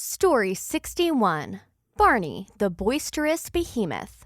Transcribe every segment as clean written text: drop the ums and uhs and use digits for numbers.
Story 61. Barney, the Boisterous Behemoth.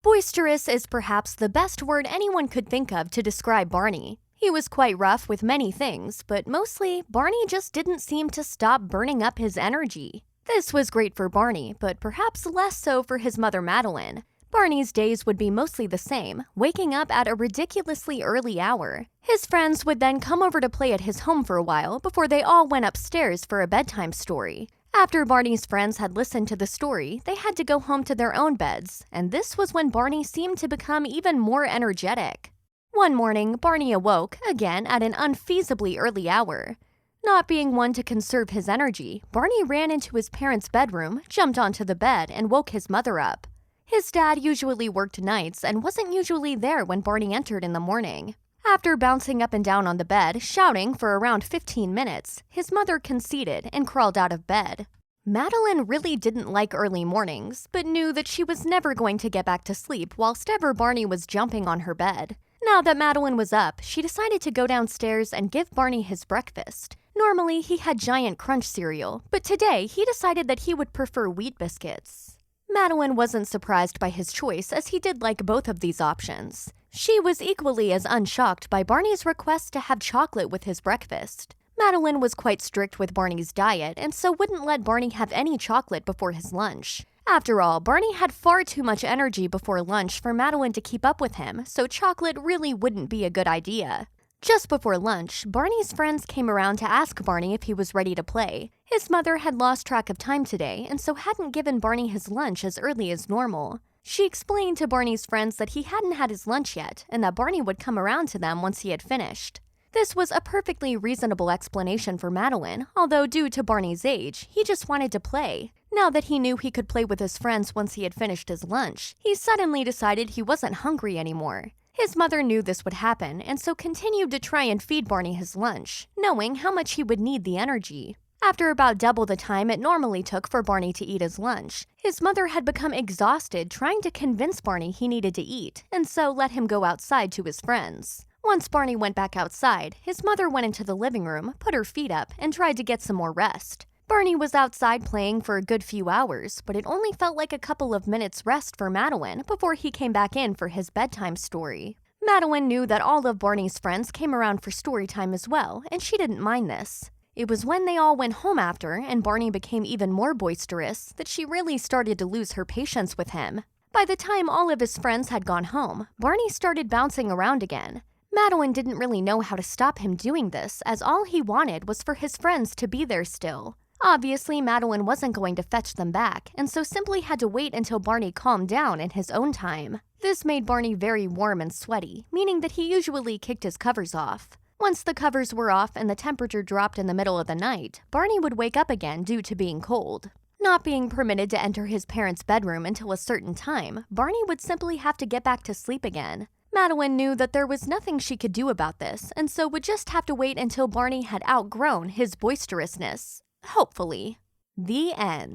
Boisterous is perhaps the best word anyone could think of to describe Barney. He was quite rough with many things, but mostly, Barney just didn't seem to stop burning up his energy. This was great for Barney, but perhaps less so for his mother Madeline. Barney's days would be mostly the same, waking up at a ridiculously early hour. His friends would then come over to play at his home for a while before they all went upstairs for a bedtime story. After Barney's friends had listened to the story, they had to go home to their own beds, and this was when Barney seemed to become even more energetic. One morning, Barney awoke, again at an unfeasibly early hour. Not being one to conserve his energy, Barney ran into his parents' bedroom, jumped onto the bed, and woke his mother up. His dad usually worked nights and wasn't usually there when Barney entered in the morning. After bouncing up and down on the bed, shouting for around 15 minutes, his mother conceded and crawled out of bed. Madeline really didn't like early mornings, but knew that she was never going to get back to sleep whilst ever Barney was jumping on her bed. Now that Madeline was up, she decided to go downstairs and give Barney his breakfast. Normally, he had Giant Crunch cereal, but today he decided that he would prefer wheat biscuits. Madeline wasn't surprised by his choice, as he did like both of these options. She was equally as unshocked by Barney's request to have chocolate with his breakfast. Madeline was quite strict with Barney's diet and so wouldn't let Barney have any chocolate before his lunch. After all, Barney had far too much energy before lunch for Madeline to keep up with him, so chocolate really wouldn't be a good idea. Just before lunch, Barney's friends came around to ask Barney if he was ready to play. His mother had lost track of time today and so hadn't given Barney his lunch as early as normal. She explained to Barney's friends that he hadn't had his lunch yet and that Barney would come around to them once he had finished. This was a perfectly reasonable explanation for Madeline, although due to Barney's age, he just wanted to play. Now that he knew he could play with his friends once he had finished his lunch, he suddenly decided he wasn't hungry anymore. His mother knew this would happen and so continued to try and feed Barney his lunch, knowing how much he would need the energy. After about double the time it normally took for Barney to eat his lunch, his mother had become exhausted trying to convince Barney he needed to eat, and so let him go outside to his friends. Once Barney went back outside, his mother went into the living room, put her feet up, and tried to get some more rest. Barney was outside playing for a good few hours, but it only felt like a couple of minutes rest for Madeline before he came back in for his bedtime story. Madeline knew that all of Barney's friends came around for story time as well, and she didn't mind this. It was when they all went home after, and Barney became even more boisterous, that she really started to lose her patience with him. By the time all of his friends had gone home, Barney started bouncing around again. Madeline didn't really know how to stop him doing this, as all he wanted was for his friends to be there still. Obviously, Madeline wasn't going to fetch them back, and so simply had to wait until Barney calmed down in his own time. This made Barney very warm and sweaty, meaning that he usually kicked his covers off. Once the covers were off and the temperature dropped in the middle of the night, Barney would wake up again due to being cold. Not being permitted to enter his parents' bedroom until a certain time, Barney would simply have to get back to sleep again. Madeline knew that there was nothing she could do about this, and so would just have to wait until Barney had outgrown his boisterousness. Hopefully. The end.